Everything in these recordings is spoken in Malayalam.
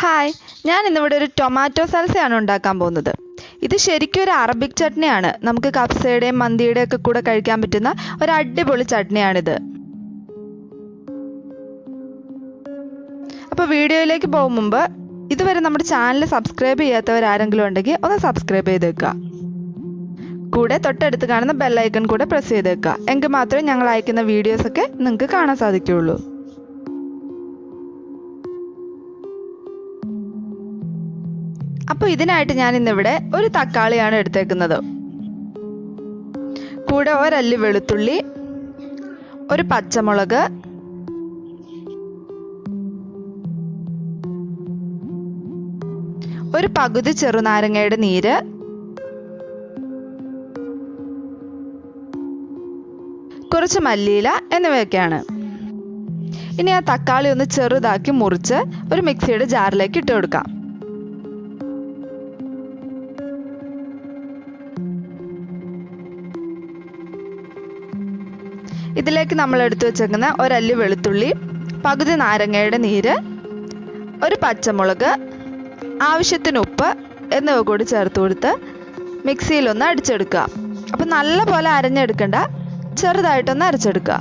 ഹായ്, ഞാൻ ഇന്നിവിടെ ഒരു ടൊമാറ്റോ സൽസയാണ് ഉണ്ടാക്കാൻ പോകുന്നത്. ഇത് ശരിക്കും ഒരു അറബിക് ചട്നിയാണ്. നമുക്ക് കബ്സയുടെയും മന്തിയുടെയും ഒക്കെ കൂടെ കഴിക്കാൻ പറ്റുന്ന ഒരു അടിപൊളി ചട്നിയാണിത്. അപ്പോൾ വീഡിയോയിലേക്ക് പോകും മുമ്പ് ഇതുവരെ നമ്മുടെ ചാനൽ സബ്സ്ക്രൈബ് ചെയ്യാത്തവരാരെങ്കിലും ഉണ്ടെങ്കിൽ ഒന്ന് സബ്സ്ക്രൈബ് ചെയ്തേക്കുക. കൂടെ തൊട്ടടുത്ത് കാണുന്ന ബെല്ലൈക്കൺ കൂടെ പ്രസ് ചെയ്തേക്കുക. എങ്കിൽ മാത്രമേ ഞങ്ങൾ അയക്കുന്ന വീഡിയോസൊക്കെ നിങ്ങൾക്ക് കാണാൻ സാധിക്കുകയുള്ളൂ. അപ്പോൾ ഇതിനായിട്ട് ഞാൻ ഇന്നിവിടെ ഒരു തക്കാളിയാണ് എടുത്തേക്കുന്നത്. കൂടെ ഒരല്ലി വെളുത്തുള്ളി, ഒരു പച്ചമുളക്, ഒരു പകുതി ചെറുനാരങ്ങയുടെ നീര്, കുറച്ച് മല്ലിയില എന്നിവയൊക്കെയാണ്. ഇനി ആ തക്കാളി ഒന്ന് ചെറുതാക്കി മുറിച്ച് ഒരു മിക്സിയുടെ ജാറിലേക്ക് ഇട്ട് കൊടുക്കാം. ഇതിലേക്ക് നമ്മൾ എടുത്തു വെച്ചേക്കുന്ന ഒരല്ലി വെളുത്തുള്ളി, പകുതി നാരങ്ങയുടെ നീര്, ഒരു പച്ചമുളക്, ആവശ്യത്തിന് ഉപ്പ് എന്നിവ കൂടി ചേർത്ത് കൊടുത്ത് മിക്സിയിലൊന്ന് അടിച്ചെടുക്കുക. അപ്പം നല്ല പോലെ അരഞ്ഞെടുക്കണ്ട, ചെറുതായിട്ടൊന്ന് അരച്ചെടുക്കുക.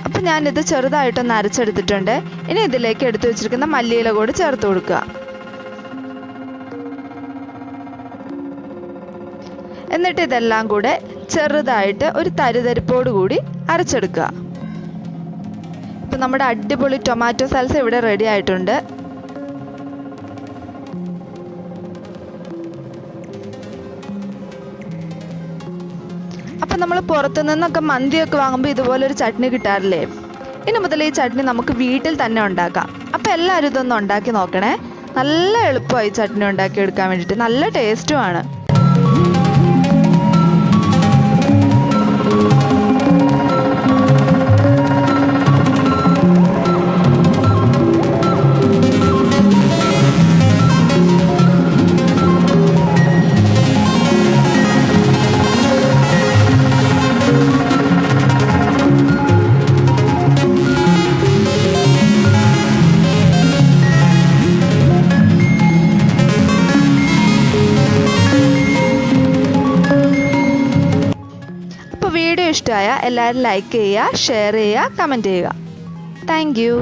അപ്പം ഞാനിത് ചെറുതായിട്ടൊന്ന് അരച്ചെടുത്തിട്ടുണ്ട്. ഇനി ഇതിലേക്ക് എടുത്തു വെച്ചിരിക്കുന്ന മല്ലിയില കൂടി ചേർത്ത് കൊടുക്കുക. എന്നിട്ട് ഇതെല്ലാം കൂടെ ചെറുതായിട്ട് ഒരു തരിതരിപ്പോട് കൂടി അരച്ചെടുക്കുക. ഇപ്പം നമ്മുടെ അടിപൊളി ടൊമാറ്റോ സൽസ ഇവിടെ റെഡി ആയിട്ടുണ്ട്. അപ്പം നമ്മൾ പുറത്തു നിന്നൊക്കെ മന്തിയൊക്കെ വാങ്ങുമ്പോൾ ഇതുപോലൊരു ചട്നി കിട്ടാറില്ലേ? ഇനി മുതൽ ഈ ചട്നി നമുക്ക് വീട്ടിൽ തന്നെ ഉണ്ടാക്കാം. അപ്പം എല്ലാവരും ഇതൊന്ന് ഉണ്ടാക്കി നോക്കണേ. നല്ല എളുപ്പമായി ചട്നി ഉണ്ടാക്കി എടുക്കാൻ വേണ്ടിയിട്ട്, നല്ല ടേസ്റ്റുമാണ്. വീഡിയോ ഇഷ്ടമായ എല്ലാവരും ലൈക്ക് ചെയ്യുക, ഷെയർ ചെയ്യുക, കമൻറ്റ് ചെയ്യുക. Thank you.